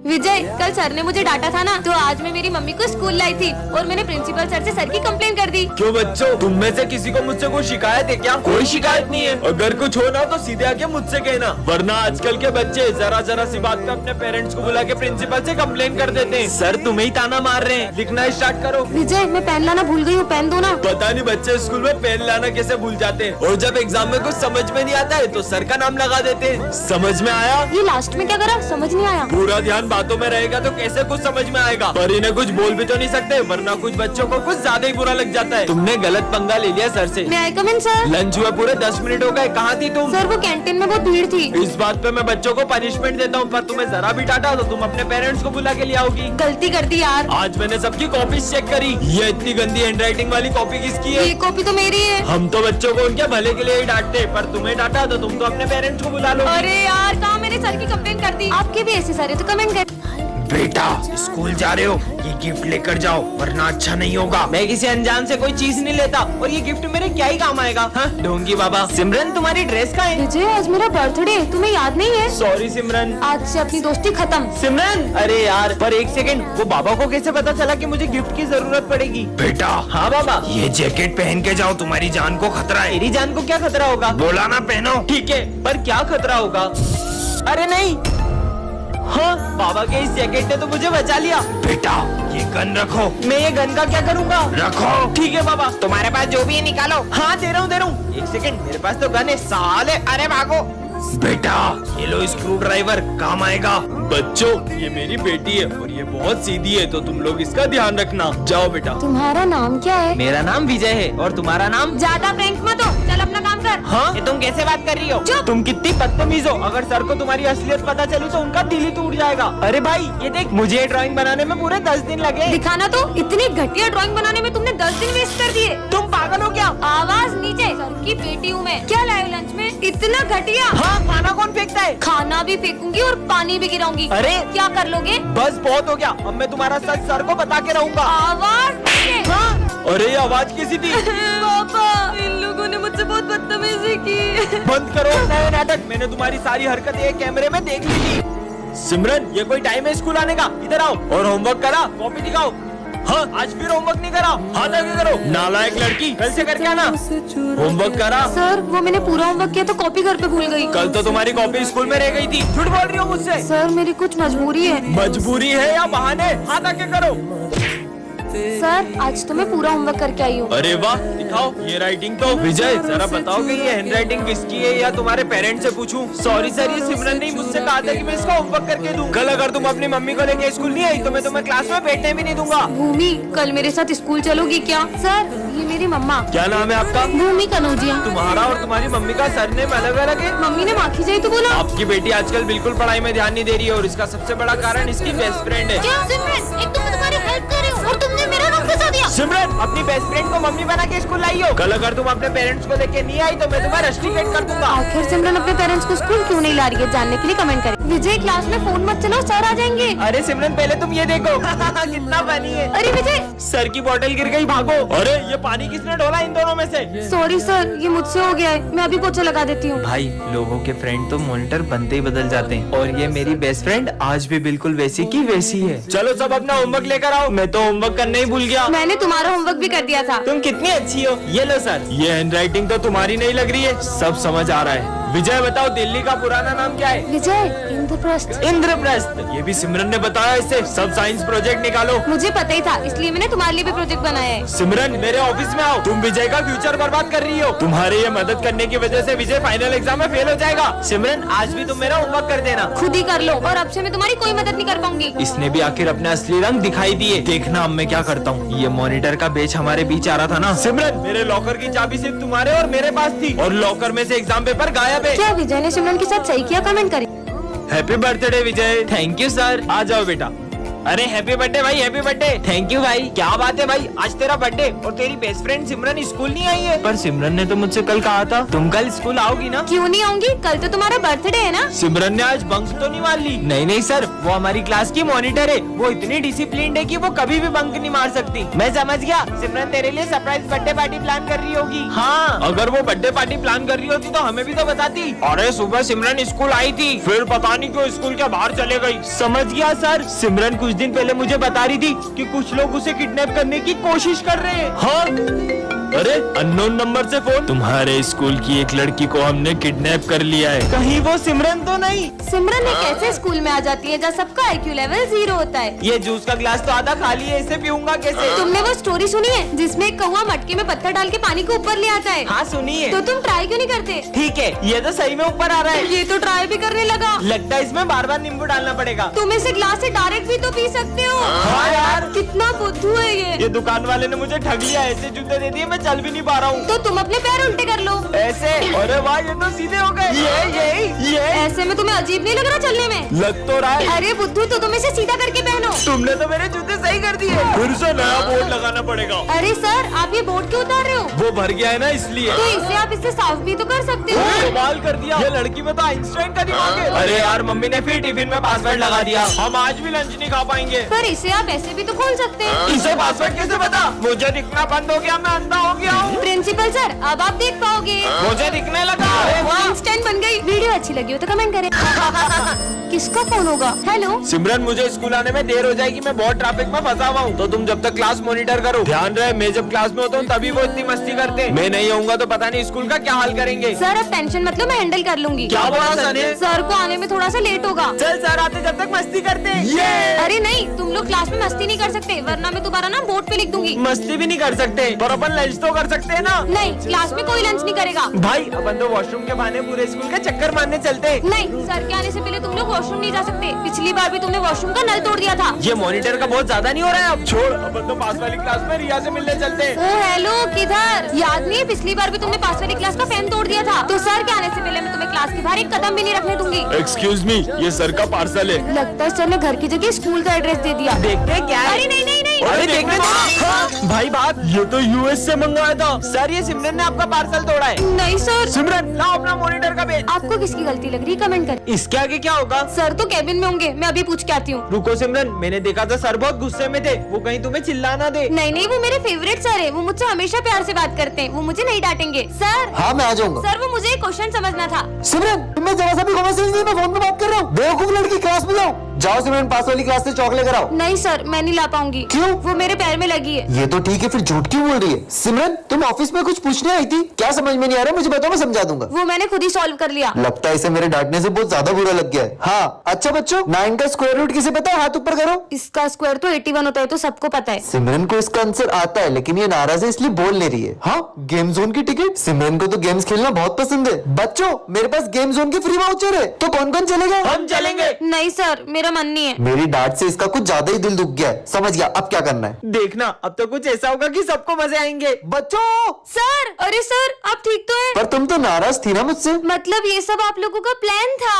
विजय, कल सर ने मुझे डांटा था ना, तो आज मैं मेरी मम्मी को स्कूल लाई थी और मैंने प्रिंसिपल सर से सर की कंप्लेन कर दी। क्यों बच्चों, तुम में से किसी को मुझसे कोई शिकायत है क्या? कोई शिकायत नहीं है। अगर कुछ हो ना तो सीधे आके मुझसे कहना, वरना आजकल के बच्चे जरा जरा सी बात पे अपने पेरेंट्स को बुला के प्रिंसिपल से कंप्लेन कर देते हैं। सर तुम्हें ही ताना मार रहे हैं, लिखना स्टार्ट करो। विजय, मैं पेन लाना भूल गई हूँ, पेन दो ना। पता नहीं बच्चे स्कूल में पेन लाना कैसे भूल जाते हैं, और जब एग्जाम में कुछ समझ में नहीं आता है तो सर का नाम लगा देते हैं। समझ में आया? ये लास्ट में क्या करा, समझ नहीं आया। पूरा ध्यान बातों में रहेगा तो कैसे कुछ समझ में आएगा। पर इन्हें कुछ बोल भी तो नहीं सकते, वरना कुछ बच्चों को कुछ ज्यादा ही बुरा लग जाता है। तुमने गलत पंगा ले लिया सर से। मैं आई कम इन सर? लंच हुआ पूरे 10 मिनट हो गए, कहाँ थी तुम? सर वो कैंटीन में बहुत भीड़ थी। इस बात पे मैं बच्चों को पनिशमेंट देता हूँ, पर तुम्हें जरा भी डांटा तो तुम अपने पेरेंट्स को बुला के ले आओगी। गलती कर दी यार। आज मैंने सबकी कॉपी चेक करी, ये इतनी गंदी हैंडराइटिंग वाली कॉपी किसकी है? ये कॉपी तो मेरी है। हम तो बच्चों को उनके भले के लिए ही डांटते, पर तुम्हें डांटा तो तुम तो अपने पेरेंट्स को बुला लो। अरे यार, कहाँ मैंने सर की कंप्लेन कर दी। आपके भी ऐसे सारे तो कमेंट कर। बेटा, स्कूल जा रहे हो, ये गिफ्ट लेकर जाओ, वरना अच्छा नहीं होगा। मैं किसी अनजान से कोई चीज नहीं लेता, और ये गिफ्ट मेरे क्या ही काम आएगा। हाँ, ढोंगी बाबा। सिमरन, तुम्हारी ड्रेस कहाँ है? विजय, आज मेरा बर्थडे, तुम्हें याद नहीं है? सॉरी सिमरन। आज से अपनी दोस्ती खत्म। सिमरन, अरे यार, पर एक सेकंड, वो बाबा को कैसे पता चला कि मुझे गिफ्ट की जरूरत पड़ेगी? बेटा। हाँ बाबा। ये जैकेट पहन के जाओ, तुम्हारी जान को खतरा है। मेरी जान को क्या खतरा होगा? बोला ना पहनो। ठीक है, पर क्या खतरा होगा? अरे नहीं। हाँ, बाबा के इस जैकेट ने तो मुझे बचा लिया। बेटा, ये गन रखो। मैं ये गन का क्या करूँगा? रखो। ठीक है बाबा। तुम्हारे पास जो भी है निकालो। हाँ, दे रहा हूँ दे रहा हूँ। एक सेकंड, मेरे पास तो गन है साले। अरे भागो। बेटा, ये लो स्क्रू ड्राइवर, काम आएगा। बच्चों, ये मेरी बेटी है और ये बहुत सीधी है, तो तुम लोग इसका ध्यान रखना। जाओ बेटा। तुम्हारा नाम क्या है? मेरा नाम विजय है, और तुम्हारा नाम? ज्यादा प्रैंक मत हो, चल अपना काम कर। हाँ, ये तुम कैसे बात कर रही हो? तुम कितनी बदतमीज हो। अगर सर को तुम्हारी असलियत पता चली तो उनका दिल ही टूट जाएगा। अरे भाई, ये देख, मुझे ड्राइंग बनाने में पूरे 10 दिन लगे। दिखाना तो। इतनी घटिया ड्राइंग बनाने में तुमने 10 दिन वेस्ट कर दिए। तुम पागल हो क्या? आवाज नीचे, सर की बेटी हूँ मैं। क्या लाए लंच में? इतना घटिया। हाँ, खाना कौन फेंकता है? खाना भी फेंकूंगी और पानी भी गिराऊंगी। अरे, क्या कर लोगे? बस बहुत हो गया, अब मैं तुम्हारा सच सर को बता के रहूंगा। आवाज नीचे। हाँ? अरे, ये आवाज कैसी थी? पापा, इन लोगों ने मुझसे बहुत बदतमीजी की। बंद करो नए नाटक, मैंने तुम्हारी सारी हरकतें एक कैमरे में देख ली थी। सिमरन, ये कोई टाइम है स्कूल आने का? इधर आओ और होमवर्क करा, कॉपी दिखाओ। हाँ, आज फिर होमवर्क नहीं करा, हाथ आगे करो। नालायक लड़की, कल से करके आना। होमवर्क करा? सर, वो मैंने पूरा होमवर्क किया तो कॉपी घर पे भूल गई। कल तो तुम्हारी कॉपी स्कूल में रह गई थी। झूठ बोल रही हो मुझसे? सर, मेरी कुछ मजबूरी है। मजबूरी है या बहाने? हाथ आगे करो। सर, आज तो मैं पूरा होमवर्क करके आई हूँ। अरे वाह, दिखाओ ये राइटिंग तो। विजय, जरा बताओ कि ये हैंडराइटिंग किसकी है, या तुम्हारे पेरेंट्स से पूछूं? सॉरी सर, ये सिमरन ने मुझसे कहा था कि मैं इसका होमवर्क करके दूं। कल अगर तुम अपनी मम्मी को लेके स्कूल नहीं आई तो मैं तुम्हें क्लास में बैठने भी नहीं दूंगा। भूमि, कल मेरे साथ स्कूल चलोगी क्या? सर, ये मेरी मम्मा। क्या नाम है आपका? भूमि कनौजिया। तुम्हारा और तुम्हारी मम्मी का सरनेम अलग अलग है? मम्मी ने माखी जाई तो बोला। आपकी बेटी आजकल बिल्कुल पढ़ाई में ध्यान नहीं दे रही है, और इसका सबसे बड़ा कारण इसकी बेस्ट फ्रेंड है। क्या सिमरन, एक तो मैं तुम्हारी हेल्प कर रही हूँ और तुमने मेरा नाम फंसा दिया। सिमरन, अपनी बेस्ट फ्रेंड को मम्मी बना के स्कूल लाई हो। कल अगर तुम अपने पेरेंट्स को लेके नहीं आई तो मैं तुम्हें रस्टिकेट कर दूंगा। आखिर सिमरन अपने पेरेंट्स को स्कूल क्यों नहीं ला रही है, जानने के लिए कमेंट करें। विजय, क्लास में फोन मत चलाओ, सर आ जाएंगे। अरे सिमरन, पहले तुम ये देखो। कितना पानी है। अरे विजय, सर की बोतल गिर गई, भागो। अरे, ये पानी किसने ढोला इन दोनों में से? सॉरी सर, ये मुझसे हो गया है, मैं अभी पोछा लगा देती हूँ। भाई, लोगों के फ्रेंड तो मॉनिटर बनते ही बदल जाते हैं, और ये मेरी बेस्ट फ्रेंड आज भी बिल्कुल वैसी की वैसी है। चलो सब अपना होमवर्क लेकर आओ, मैं तो होमवर्क करने ही भूल गया। मैंने तुम्हारा होमवर्क भी कर दिया था। तुम कितनी अच्छी हो। ये लो सर, ये हैंडराइटिंग तो तुम्हारी नहीं लग रही है, सब समझ आ रहा है। विजय, बताओ दिल्ली का पुराना नाम क्या है? विजय, इंद्रप्रस्थ। इंद्रप्रस्थ, ये भी सिमरन ने बताया। इससे सब साइंस प्रोजेक्ट निकालो। मुझे पता ही था, इसलिए मैंने तुम्हारे लिए भी प्रोजेक्ट बनाया है। सिमरन, मेरे ऑफिस में आओ, तुम विजय का फ्यूचर बर्बाद कर रही हो। तुम्हारे ये मदद करने की वजह से विजय फाइनल एग्जाम में फेल हो जाएगा। सिमरन, आज भी तुम मेरा होमवर्क कर देना। खुद ही कर लो, और अब से मैं तुम्हारी कोई मदद नहीं कर पाऊंगी। इसने भी आखिर अपने असली रंग दिखाई दिए। देखना अब मैं क्या करता हूँ। ये मॉनिटर का बेच हमारे बीच आ रहा था ना। सिमरन, मेरे लॉकर की चाबी सिर्फ तुम्हारे और मेरे पास थी, और लॉकर में से एग्जाम पेपर गायब है। क्या विजय ने सिमरन के साथ सही किया? कमेंट करें। Happy birthday Vijay. Thank you sir. आ जाओ बेटा। अरे हैप्पी बर्थडे भाई, हैप्पी बर्थडे। थैंक यू भाई। क्या बात है भाई, आज तेरा बर्थडे और तेरी बेस्ट फ्रेंड सिमरन स्कूल नहीं आई है। पर सिमरन ने तो मुझसे कल कहा था तुम कल स्कूल आओगी ना। क्यों नहीं आऊंगी, कल तो तुम्हारा बर्थडे है ना। सिमरन ने आज बंक तो नहीं मार ली। नहीं सर, वो हमारी क्लास की मॉनिटर है, वो इतनी डिसिप्लिन्ड है कि वो कभी भी बंक नहीं मार सकती। मैं समझ गया, सिमरन तेरे लिए सरप्राइज बर्थडे पार्टी प्लान कर रही होगी। हाँ, अगर वो बर्थडे पार्टी प्लान कर रही होती तो हमें भी तो बताती। अरे सुबह सिमरन स्कूल आई थी, फिर पता नहीं क्यों स्कूल के बाहर चले गई। समझ गया सर, सिमरन कुछ दिन पहले मुझे बता रही थी कि कुछ लोग उसे किडनैप करने की कोशिश कर रहे हैं। हाँ, अरे अननोन नंबर से फोन, तुम्हारे स्कूल की एक लड़की को हमने किडनैप कर लिया है। कहीं वो सिमरन तो नहीं। सिमरन ने कैसे स्कूल में आ जाती है जहाँ सबका IQ लेवल 0 होता है। ये जूस का गिलास तो आधा खाली है, इसे पीऊंगा कैसे। तुमने वो स्टोरी सुनी है जिसमें एक कौवा मटके में पत्थर डाल के पानी को ऊपर ले आता है। हाँ सुनिए। तो तुम ट्राई क्यों नहीं करते। ठीक है, ये तो सही में ऊपर आ रहा है। ये तो ट्राई भी करने लगा। लगता है इसमें बार बार नींबू डालना पड़ेगा। तुम इसे ग्लास से डायरेक्ट भी तो पी सकते हो। हाँ यार, कितना बुद्धू है ये दुकान वाले ने मुझे ठग लिया, ऐसे जूते दे दिए मैं चल भी नहीं पा रहा हूँ। तो तुम अपने पैर उल्टे कर लो ऐसे। अरे वाह, ये तो सीधे हो गए। ये ऐसे में तुम्हें अजीब नहीं लग रहा चलने में। लग तो रहा है। अरे बुद्धू, तो तुम इसे सीधा करके पहनो। तुमने तो मेरे जूते सही कर दिए। फिर से नया बोर्ड लगाना पड़ेगा। अरे सर, आप ये बोर्ड क्यों उतार रहे हो। वो भर गया है ना इसलिए। तो इसे आप इससे साफ भी तो कर सकते हो। कमाल कर दिया, ये लड़की में तो आइंस्टाइन का दिमाग है। अरे यार, मम्मी ने फिर टिफिन में पासवर्ड लगा दिया, हम आज भी लंच नहीं खा पाएंगे। पर इसे आप ऐसे भी तो खोल सकते हैं। इसे पासवर्ड कैसे पता। मुझे दिखना बंद हो गया, मैं अंधा हो गया हूँ। प्रिंसिपल सर, अब आप देख पाओगे। मुझे दिखने लगा। आइंस्टाइन बन गई। वीडियो अच्छी लगी हो तो कमेंट करें। किसका फोन होगा। हेलो सिमरन, मुझे स्कूल आने में देर हो जाएगी, मैं बहुत ट्रैफिक में फंसा हुआ हूँ, तो तुम जब तक क्लास मॉनिटर करो। ध्यान रहे, मैं जब क्लास में होता हूँ तभी वो इतनी मस्ती करते हैं। मैं नहीं आऊंगा तो पता नहीं स्कूल का क्या हाल करेंगे। सर, अब टेंशन मतलब मैं हैंडल कर लूंगी। क्या बोला सर ने? सर को आने में थोड़ा सा लेट होगा। चल सर आते जब तक मस्ती करते हैं। अरे नहीं, तुम लोग क्लास में मस्ती नहीं कर सकते, वरना मैं दोबारा ना बोर्ड पे लिख दूंगी। मस्ती भी नहीं कर सकते, पर अपन लंच तो कर सकते हैं ना। नहीं, क्लास में कोई लंच नहीं करेगा। भाई, अपन तो वॉशरूम के बहाने पूरे स्कूल का चक्कर मारने चलते हैं। नहीं, सर के आने से पहले तुम लोग वॉशरूम नहीं जा सकते। पिछली बार भी तुमने वॉशरूम का नल तोड़ दिया था। ये मॉनिटर का बहुत ज्यादा नहीं हो रहा है अब। छोड़, अपन तो पास वाली क्लास में रिया से मिलने चलते हैं। ओ हेलो, किधर। याद नहीं है पिछली बार भी तुमने पास वाली क्लास का फैन तोड़ दिया था। तो सर के आने से पहले मैं तुम्हें क्लास के बाहर एक कदम भी नहीं रखने दूंगी। एक्सक्यूज मी, ये सर का पार्सल है। लगता है सर ने घर की जगह स्कूल का एड्रेस दे दिया। देखते हैं क्या है। अरे नहीं नहीं नहीं। अरे देखने दो। हाँ, भाई बात, ये तो यूएस से मंगवाया था। सर, ये सिमरन ने आपका पार्सल तोड़ा है। नहीं सर। सिमरन, लाओ अपना मॉनिटर का पेज। आपको किसकी गलती लग रही है, कमेंट करें। इसके आगे क्या होगा। सर तो कैबिन में होंगे, मैं अभी पूछ के आती हूँ। रुको सिमरन, मैंने देखा था सर बहुत गुस्से में थे, वो कहीं तुम्हें चिल्लाना दे। नहीं नहीं, वो मेरे फेवरेट सर है, वो मुझसे हमेशा प्यार से बात करते हैं, वो मुझे नहीं डांटेंगे। सर। हाँ, मैं आ जाऊंगा। सर, वो मुझे एक क्वेश्चन समझना था। सिमरन, तुम्हें जरा सा भी कॉमन सेंस नहीं, मैं फोन पे बात कर रहा हूँ। बेवकूफ लड़की, क्लास में जाओ। जाओ सिमरन, पास वाली क्लास से चॉक लेकर आओ। नहीं सर, मैं नहीं ला पाऊंगी। क्यों? वो मेरे पैर में लगी है। ये तो ठीक है, फिर झूठ क्यों बोल रही है। सिमरन, तुम ऑफिस में कुछ पूछने आई थी, क्या समझ में नहीं आ रहा, मुझे बताओ, मैं समझा दूंगा। वो मैंने खुद ही सॉल्व कर लिया। लगता है इसे मेरे डांटने से बहुत ज्यादा बुरा लग गया है। हाँ, अच्छा बच्चों, 9 का स्क्वायर रूट किसे पता है, हाथ ऊपर करो। इसका स्क्वायर तो 81 होता है, तो सबको पता है। सिमरन को इसका आंसर आता है, लेकिन ये नाराज है इसलिए बोल नहीं रही है। हाँ, गेम जोन की टिकट। सिमरन को तो गेम्स खेलना बहुत पसंद है। बच्चों, मेरे पास गेम जोन की फ्री वाउचर है, तो कौन कौन चलेगा। हम चलेंगे। नहीं सर, मेरा मन नहीं है। मेरी डांट से इसका कुछ ज्यादा ही दिल दुख गया है। समझ गया, अब क्या करना है। देखना, अब तो कुछ ऐसा होगा कि सबको मजे आएंगे। बच्चों। सर, अरे सर, आप ठीक तो है। पर तुम तो नाराज थी ना मुझसे। मतलब ये सब आप लोगों का प्लान था।